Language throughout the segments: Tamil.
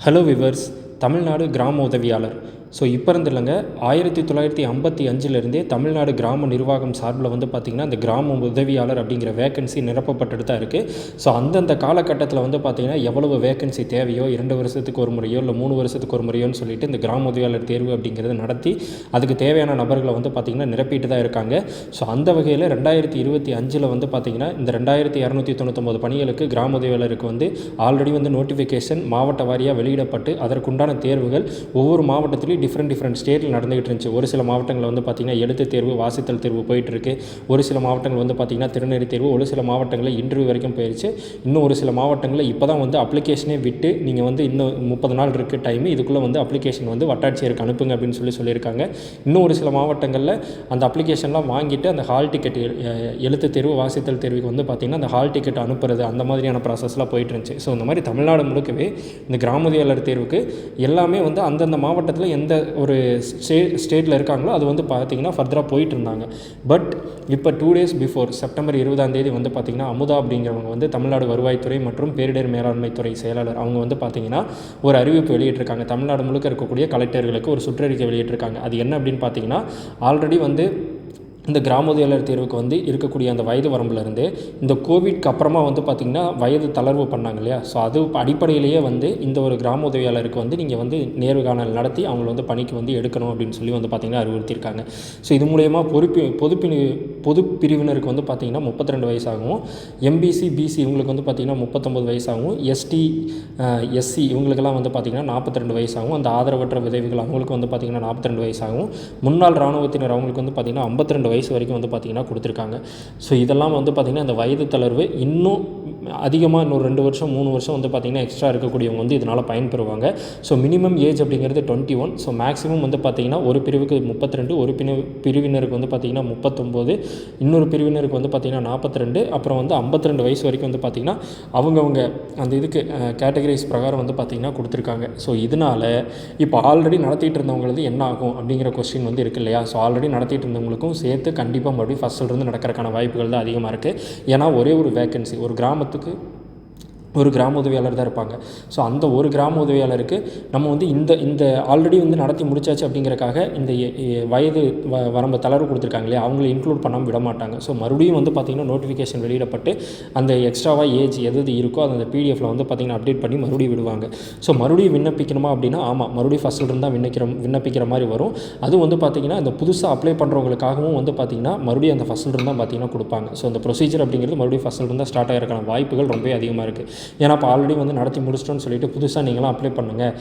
ஹலோ விவர்ஸ், தமிழ்நாடு கிராம உதவியாளர். ஸோ இப்போ இருந்து இல்லைங்க, 1955 தமிழ்நாடு கிராம நிர்வாகம் சார்பில் பார்த்திங்கன்னா இந்த கிராம உதவியாளர் அப்படிங்கிற வேக்கன்சி நிரப்பப்பட்டு தான் இருக்குது. ஸோ அந்தந்த காலகட்டத்தில் பார்த்திங்கன்னா எவ்வளவு வேக்கன்சி தேவையோ 2 வருஷத்துக்கு ஒரு முறையோ இல்லை 3 வருஷத்துக்கு ஒரு முறையோன்னு சொல்லிட்டு இந்த கிராம உதவியாளர் தேர்வு அப்படிங்கிறத நடத்தி அதுக்கு தேவையான நபர்களை பார்த்திங்கன்னா நிரப்பிட்டு தான் இருக்காங்க. ஸோ அந்த வகையில் 2025 பார்த்திங்கன்னா இந்த 2299 பணிகளுக்கு கிராம உதவியாளருக்கு ஆல்ரெடி நோட்டிஃபிகேஷன் மாவட்ட வாரியாக வெளியிடப்பட்டு அதற்குண்டான தேர்வுகள் ஒவ்வொரு மாவட்டத்திலையும் டிஃப்ரெண்ட் ஸ்டேட்டில் நடந்துகிட்டு இருந்துச்சு. ஒரு சில மாவட்டங்களில் பார்த்திங்கன்னா எழுத்து தேர்வு, வாசித்தல் தேர்வு போயிட்டுருக்கு. ஒரு சில மாவட்டங்கள் பார்த்திங்கன்னா திறனறி தேர்வு, ஒரு சில மாவட்டங்களில் இன்டர்வியூ வரைக்கும் போயிடுச்சு. இன்னும் ஒரு சில மாவட்டங்களில் இப்போ தான் அப்ளிகேஷனே விட்டு நீங்கள் இன்னும் 30 நாள் இருக்குது டைமு, இதுக்குள்ளே அப்ளிகேஷன் வட்டாட்சியருக்கு அனுப்புங்க அப்படின்னு சொல்லியிருக்காங்க. இன்னும் ஒரு சில மாவட்டங்களில் அந்த அப்ளிகேஷன்லாம் வாங்கிட்டு அந்த ஹால் டிக்கெட், எழுத்து தேர்வு வாசித்தல் தேர்வுக்கு பார்த்திங்கன்னா அந்த ஹால் டிக்கெட் அனுப்புறது அந்த மாதிரியான ப்ராசஸ்லாம் போயிட்டு இருந்துச்சு. ஸோ இந்த மாதிரி தமிழ்நாடு முழுக்கவே இந்த கிராம உதவியாளர் தேர்வுக்கு எல்லாமே அந்தந்த மாவட்டத்தில் எந்த ஒரு ஸ்டேட்டில் இருக்காங்களோ அது பார்த்திங்கன்னா ஃபர்தராக போயிட்டு இருந்தாங்க. பட் இப்போ 2 days பிஃபோர் செப்டம்பர் 20 பார்த்திங்கன்னா அமுதா அப்படிங்கிறவங்க தமிழ்நாடு வருவாய்த்துறை மற்றும் பேரிடர் மேலாண்மை துறை செயலாளர் அவங்க பார்த்திங்கன்னா ஒரு அறிவிப்பு வெளியிட்டிருக்காங்க. தமிழ்நாடு முழுக்க இருக்கக்கூடிய கலெக்டர்களுக்கு ஒரு சுற்றறிக்கை வெளியிட்டிருக்காங்க. அது என்ன அப்படின்னு பார்த்திங்கன்னா, ஆல்ரெடி இந்த கிராம உதவியாளர் தேர்வுக்கு இருக்கக்கூடிய அந்த வயது வரம்புலேருந்து இந்த கோவிட்க்கு அப்புறமா பார்த்திங்கன்னா வயது தளர்வு பண்ணாங்க இல்லையா. ஸோ அது அடிப்படையிலேயே இந்த ஒரு கிராம உதவியாளருக்கு நீங்கள் நேர்காணல் நடத்தி அவங்கள பணிக்கு எடுக்கணும் அப்படின்னு சொல்லி பார்த்திங்கன்னா அறிவுறுத்தியிருக்காங்க. ஸோ இது மூலயமா பொது பிரிவினருக்கு பார்த்திங்கன்னா 32 வயசாகவும், எம்பிசி பிசி இவங்களுக்கு பார்த்திங்கன்னா 39 வயசாகவும், எஸ்டி எஸ்சி இவங்களுக்கெல்லாம் பார்த்திங்கன்னா 42 வயசாகவும், அந்த ஆதரவற்ற விதவைகள் அவங்களுக்கு பார்த்திங்கன்னா 42 வயசாகவும், முன்னாள் இராணுவத்தினர் அவங்களுக்கு பார்த்திங்கன்னா 52 வயசு வரைக்கும் பார்த்திங்கன்னா கொடுத்துருக்காங்க. ஸோ இதெல்லாம் பார்த்திங்கன்னா இந்த வயது தளர்வு இன்னும் அதிகமாக இன்னொரு 2 வருஷம் 3 வருஷம் பார்த்திங்கன்னா எக்ஸ்ட்ரா இருக்கக்கூடியவங்க இதனால் பயன்பெறுவாங்க. ஸோ மினிமம் ஏஜ் அப்படிங்கிறது 21. ஸோ மேக்ஸிமம் பார்த்திங்கன்னா ஒரு பிரிவுக்கு 32, ஒரு பிரிவினருக்கு பார்த்திங்கன்னா 39, இன்னொரு பிரிவினருக்கு பார்த்திங்கன்னா 42, அப்புறம் 52 வயசு வரைக்கும் பார்த்திங்கன்னா அவங்கவுங்க அந்த இதுக்கு கேட்டகரிஸ் பிரகாரம் பார்த்திங்கன்னா கொடுத்துருக்காங்க. ஸோ இதனால் இப்போ ஆல்ரெடி நடத்திட்டு இருந்தவங்களது என்ன ஆகும் அப்படிங்கிற கொஸ்டின் இருக்கு இல்லையா. ஸோ ஆல்ரெடி நடத்திட்டு இருந்தவங்களுக்கும் சேர்த்து கண்டிப்பாக மறுபடியும் ஃபஸ்ட்டிலிருந்து நடக்கிறதுக்கான வாய்ப்புகள் தான் அதிகமாக இருக்குது. ஏன்னா ஒரே ஒரு வேக்கன்சி, ஒரு கிராமத்துக்கு ஒரு கிராம உதவியாளர் தான் இருப்பாங்க. ஸோ அந்த ஒரு கிராம உதவியாளருக்கு நம்ம இந்த ஆல்ரெடி நடத்தி முடிச்சாச்சு அப்படிங்கிறக்காக இந்த வயது வரம்பு தளர்வு கொடுத்துருக்காங்க இல்லையா, அவங்களை இன்க்ளூட் பண்ணாமல் விட மாட்டாங்க. ஸோ மறுபடியும் பார்த்திங்கன்னா நோட்டிஃபிகேஷன் வெளியிடப்பட்டு அந்த எக்ஸ்ட்ராவாக ஏஜ் எது இருக்கோ அந்த பிடிஎஃப்பில் பார்த்திங்கன்னா அப்டேட் பண்ணி மறுபடியும் விடுவாங்க. ஸோ மறுபடியும் விண்ணப்பிக்கணுமா அப்படின்னா ஆமாம், மறுபடியும் ஃபஸ்ட்டில் இருந்தால் விண்ணப்பிக்கிற மாதிரி வரும். அதுவும் பார்த்திங்கன்னா இந்த புதுசாக அப்ளை பண்ணுறவங்களுக்காகவும் பார்த்திங்கன்னா மறுபடியும் அந்த ஃபஸ்ட்டில் இருந்தால் பார்த்திங்கன்னா கொடுப்பாங்க. ஸோ அந்த ப்ரொசீஜர் அப்படிங்கிறது மறுபடியும் ஃபஸ்ட்டில் இருந்தால் ஸ்டார்ட் ஆகிறதுக்கான வாய்ப்புகள் ரொம்ப அதிகமாக இருக்குது. ஏன்னா இப்போ ஆல்ரெடி நடத்தி முடிச்சிட்டோன்னு சொல்லிட்டு புதுசாக நீங்களாம் அப்ளை பண்ணுங்கள்,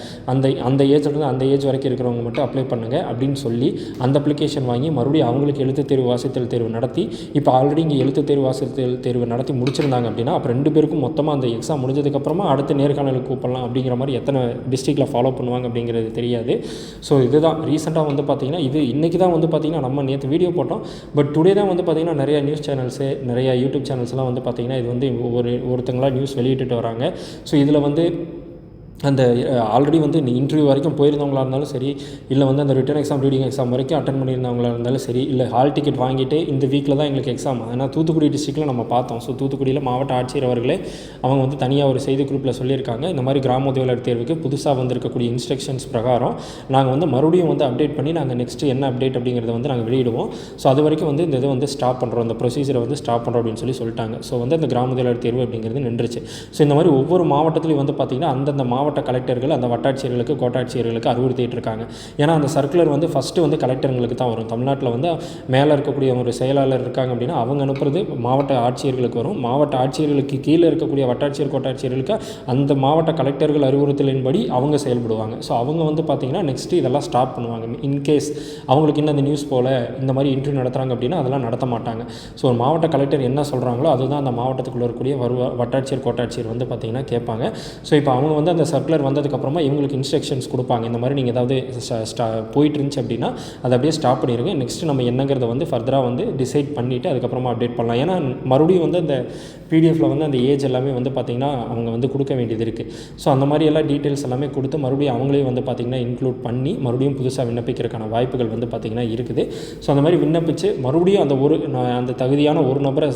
அந்த ஏஜ்லேருந்து அந்த ஏஜ் வரைக்கும் இருக்கிறவங்க மட்டும் அப்ளை பண்ணுங்கள் அப்படின்னு சொல்லி அந்த அப்ளிகேஷன் வாங்கி மறுபடியும் அவங்களுக்கு எழுத்து தேர்வு வாசித்தல் தேர்வு நடத்தி, இப்போ ஆல்ரெடி இங்கே எழுத்து தேர்வு வாசித்தல் தேர்வு நடத்தி முடிச்சிருந்தாங்க அப்படின்னா அப்போ 2 பேருக்கும் மொத்தமாக அந்த எக்ஸாம் முடிஞ்சதுக்கப்புறமா அடுத்த நேர்காணலுக்கு கூப்பிடலாம் அப்படிங்கிற மாதிரி எத்தனை டிஸ்ட்ரிக்டில் ஃபாலோ பண்ணுவாங்க அப்படிங்கிறது தெரியாது. ஸோ இதுதான் ரீசெண்டாக பார்த்திங்கன்னா இது இன்றைக்கி தான் பார்த்திங்கன்னா நம்ம நேற்று வீடியோ போட்டோம். பட் டுடே தான் பார்த்திங்கன்னா நிறையா நியூஸ் சேனல்ஸு, நிறையா யூடியூப் சேனல்ஸ்லாம் பார்த்திங்கன்னா இது ஒருத்தங்களாக நியூஸ் வெளியிட்டு வராங்க. ஸோ இதில் அந்த ஆல்ரெடி இன்டர்வியூ வரைக்கும் போயிருந்தவங்களாக இருந்தாலும் சரி, இல்லை அந்த ரிட்டன் எக்ஸாம் ரீடிங் எக்ஸாம் வரைக்கும் அட்டன் பண்ணியிருந்தவங்களாக இருந்தாலும் சரி, இல்லை ஹால் டிக்கெட் வாங்கிட்டு இந்த வீக்கில் தான் எங்களுக்கு எக்ஸாம். ஏன்னா தூத்துக்குடி டிஸ்ட்ரிக்டில் நம்ம பார்த்தோம். ஸோ தூத்துக்குடியில் மாவட்ட ஆட்சியர் அவர்களே அவங்க தனியாக ஒரு செய்தி குரூப்பில் சொல்லியிருக்காங்க, இந்த மாதிரி கிராம உதவியாளர் தேர்வுக்கு புதுசாக வந்திருக்கக்கூடிய இன்ஸ்ட்ரக்ஷன்ஸ் பிரகாரம் நாங்கள் மறுபடியும் அப்டேட் பண்ணி நாங்கள் நெக்ஸ்ட்டு என்ன அப்டேட் அப்படிங்கிறத நாங்கள் வெளியிடுவோம். ஸோ அது வரைக்கும் இந்த இதை ஸ்டாப் பண்ணுறோம், இந்த ப்ரொசீஜரை ஸ்டாப் பண்ணுறோம் அப்படின்னு சொல்லிட்டாங்க. ஸோ அந்த கிராம உதவியாளர் தேர்வு அப்படிங்கிறது நின்றுச்சு. ஸோ இந்த மாதிரி ஒவ்வொரு மாவட்டத்திலையும் பார்த்திங்கன்னா அந்தந்த மாவட்ட கலெக்டர்கள் அந்த வட்டாட்சியர்களுக்கு கோட்டாட்சியர்களுக்கு அறிவுறுத்திட்டு இருக்காங்க. ஏன்னா அந்த சர்க்குலர் ஃபஸ்ட்டு கலெக்டர்களுக்கு தான் வரும். தமிழ்நாட்டில் மேலே இருக்கக்கூடிய ஒரு செயலாளர் இருக்காங்க அப்படின்னா அவங்க அனுப்புறது மாவட்ட ஆட்சியர்களுக்கு வரும். மாவட்ட ஆட்சியர்களுக்கு கீழே இருக்கக்கூடிய வட்டாட்சியர் கோட்டாட்சியர்களுக்கு அந்த மாவட்ட கலெக்டர்கள் அறிவுறுத்தலின்படி அவங்க செயல்படுவாங்க. ஸோ அவங்க பார்த்திங்கன்னா நெக்ஸ்ட்டு இதெல்லாம் ஸ்டாப் பண்ணுவாங்க. இன்கேஸ் அவங்களுக்கு இன்னும் அந்த நியூஸ் போல் இந்த மாதிரி இன்டர்வியூ நடத்துகிறாங்க அப்படின்னா அதெல்லாம் நடத்த மாட்டாங்க. ஸோ ஒரு மாவட்ட கலெக்டர் என்ன சொல்கிறாங்களோ அதுதான் அந்த மாவட்டத்துக்குள்ளே இருக்கக்கூடிய வட்டாட்சியர் கோட்டாட்சியர் பார்த்திங்கன்னா கேட்பாங்க. ஸோ இப்போ அவங்க அந்த சர்க்குலர் வந்ததுக்கப்புறமா இவங்களுக்கு இன்ஸ்ட்ரக்ஷன்ஸ் கொடுப்பாங்க, இந்த மாதிரி நீங்கள் ஏதாவது போயிட்டு இருந்துச்சு அப்படின்னா அதை அப்படியே ஸ்டாப் பண்ணிடுங்க, நெக்ஸ்ட்டு நம்ம என்னங்கிறத ஃபர்தராக டிசைட் பண்ணிவிட்டு அதுக்கப்புறமா அப்டேட் பண்ணலாம். ஏன்னா மறுபடியும் அந்த பிடிஎஃப்பில் அந்த ஏஜ் எல்லாமே பார்த்திங்கன்னா அவங்க கொடுக்க வேண்டியது இருக்குது. ஸோ அந்த மாதிரி எல்லாம் டீட்டெயில்ஸ் எல்லாமே கொடுத்து மறுபடியும் அவங்களே பார்த்திங்கன்னா இன்க்ளூட் பண்ணி மறுபடியும் புதுசாக விண்ணப்பிக்கிறதுக்கான வாய்ப்புகள் பார்த்திங்கன்னா இருக்குது. ஸோ அந்த மாதிரி விண்ணப்பித்து மறுபடியும் அந்த தகுதியான ஒரு நபரை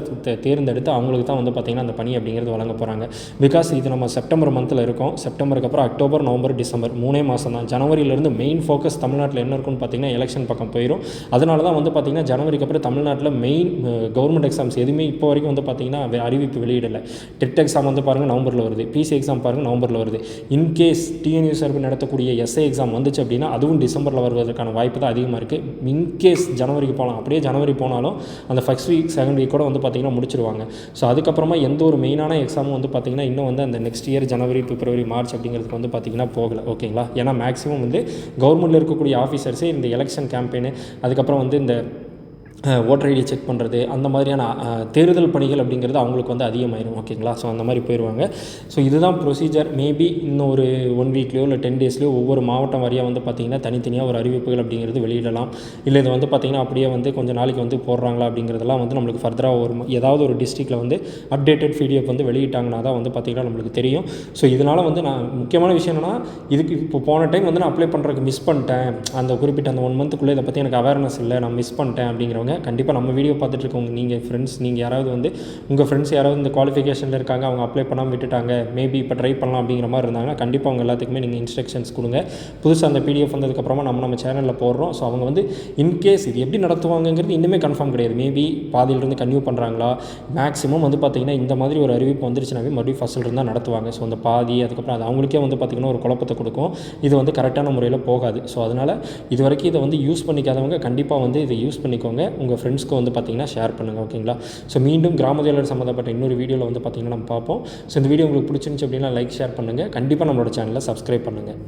தேர்ந்தெடுத்து அவங்களுக்கு தான் பார்த்திங்கன்னா அந்த பணி அப்படிங்கிறது வழங்க போகிறாங்க. பிகாஸ் இது நம்ம செப்டம்பர் மந்தில் இருக்கோம். செப்டம்பர் செப்டம்பருக்கு அப்புறம் அக்டோபர், நவம்பர், டிசம்பர் 3 மாதம் தான். ஜனவரியிலேருந்து மெயின் ஃபோக்கஸ் தமிழ்நாட்டில் என்ன இருக்குன்னு பார்த்தீங்கன்னா எலெக்ஷன் பக்கம் போயிடும். அதனால தான் வந்து பார்த்திங்கன்னா ஜனவரிக்கு அப்புறம் தமிழ்நாட்டில் மெயின் கவர்மெண்ட் எக்ஸாம்ஸ் எதுவுமே இப்போ வரைக்கும் வந்து பார்த்திங்கன்னா அறிவிப்பு வெளியிடலை. டெட் எக்ஸாம் வந்து பாருங்கள் நவம்பரில் வருது, பிசி எக்ஸாம் பாருங்கள் நவம்பரில் வருது. இன்கேஸ் டிஎன்யூஎஸ்ஆர்பி நடத்தக்கூடிய எஸ்ஏ எக்ஸாம் வந்துச்சு அப்படின்னா அதுவும் டிசம்பரில் வருவதற்கான வாய்ப்பு தான் அதிகமாக இருக்குது. இன்கேஸ் ஜனவரிக்கு போகலாம், அப்படியே ஜனவரி போனாலும் அந்த ஃபர்ஸ்ட் வீக் செகண்ட் வீக் கூட வந்து பார்த்திங்கன்னா முடிச்சிருவாங்க. ஸோ அதுக்கப்புறமா எந்த ஒரு மெயினான எக்ஸாமும் வந்து பார்த்திங்கன்னா இன்னும் வந்து அந்த நெக்ஸ்ட் இயர் ஜனவரி, பிப்ரவரி, மார்ச் அப்படிங்கிறதுக்கு வந்து பார்த்திங்கன்னா போகலை. ஓகேங்களா? ஏன்னா மேக்ஸிமம் வந்து கவர்மெண்ட்டில் இருக்கக்கூடிய ஆஃபீஸர்ஸே இந்த எலெக்ஷன் கேம்பெயின், அதுக்கப்புறம் வந்து இந்த ஓட்டர் ஐடி செக் பண்ணுறது, அந்த மாதிரியான தேர்தல் பணிகள் அப்படிங்கிறது அவங்களுக்கு வந்து அதிகமாயிடும். ஓகேங்களா? ஸோ அந்த மாதிரி போயிடுவாங்க. ஸோ இதுதான் ப்ரொசீஜர். மேபி இன்னும் ஒரு 1 வீக்லேயோ இல்லை 10 டேஸ்லையோ ஒவ்வொரு மாவட்டம் வாரியாக வந்து பார்த்திங்கன்னா தனித்தனியாக ஒரு அறிவிப்புகள் அப்படிங்கிறது வெளியிடலாம். இல்லை இது வந்து பார்த்திங்கன்னா அப்படியே வந்து கொஞ்சம் நாளைக்கு வந்து போடுறாங்களா அப்படிங்கிறதெல்லாம் வந்து நம்மளுக்கு ஃபர்தராக ஒரு ஏதாவது ஒரு டிஸ்ட்ரிக்ட்டில் வந்து அப்டேட்டட் பிடிஎஃப் வந்து வெளியிட்டாங்கன்னா தான் வந்து பார்த்திங்கன்னா நம்மளுக்கு தெரியும். ஸோ இதனால் வந்து நான் முக்கியமான விஷயம் என்னென்னா, இதுக்கு இப்போ போன டைம் வந்து நான் அப்ளை பண்ணுறதுக்கு மிஸ் பண்ணிட்டேன், அந்த குறிப்பிட்ட அந்த 1 மந்த்துக்குள்ளே இதை பற்றி எனக்கு அவேர்னஸ் இல்லை, நான் மிஸ் பண்ணிட்டேன் அப்படிங்கிறவங்க கண்டிப்பாக நம்ம வீடியோ பார்த்துட்டு இருக்கவங்க நீங்கள் ஃப்ரெண்ட்ஸ், நீங்கள் யாராவது வந்து உங்கள் ஃப்ரெண்ட்ஸ் யாராவது இந்த குவாலிஃபிகேஷனில் இருக்காங்க, அவங்க அப்ளை பண்ணாமல் விட்டுட்டாங்க, மேபி இப்போ ட்ரை பண்ணலாம் அப்படிங்கிற மாதிரி இருந்தாங்கன்னா கண்டிப்பாக அவங்க எல்லாத்துக்குமே நீங்கள் இன்ஸ்ட்ரக்ஷன்ஸ் கொடுங்க. புதுசாக அந்த பிடிஎஃப் வந்ததுக்கப்புறமா நம்ம சேனலில் போடுறோம். ஸோ அவங்க வந்து இன்கேஸ் இது எப்படி நடத்துவாங்கங்கிறது இன்னுமே கன்ஃபார்ம் கிடையாது. மேபி பாதியிலிருந்து கன்யூ பண்ணுறாங்களா, மேக்ஸிமம் வந்து பார்த்திங்கன்னா இந்த மாதிரி ஒரு அறிவிப்பு வந்துருச்சுனாவே மறுபடியும் ஃபஸ்ட்டில் தான் நடத்துவாங்க. ஸோ அந்த பாதி அதுக்கப்புறம் அது அவங்களுக்கே வந்து பார்த்திங்கன்னா ஒரு குழப்பத்தை கொடுக்கும். இது வந்து கரெக்டான முறையில் போகாது. ஸோ அதனால் இது வரைக்கும் இதை வந்து யூஸ் பண்ணிக்காதவங்க கண்டிப்பாக வந்து இதை யூஸ் பண்ணிக்கோங்க. உங்கள் ஃப்ரெண்ட்ஸ்க்கு வந்து பார்த்திங்கன்னா ஷேர் பண்ணுங்கள். ஓகேங்களா? ஸோ மீண்டும் கிராம தேர்தல் சம்மந்தப்பட்ட இன்னொரு வீடியோவில் வந்து பார்த்திங்கன்னா நம்ம பார்ப்போம். ஸோ இந்த வீடியோ உங்களுக்கு பிடிச்சிருந்துச்சு அப்படின்னா லைக், ஷேர் பண்ணுங்கள். கண்டிப்பாக நம்மளோட சேனலை சப்ஸ்கிரைப் பண்ணுங்கள்.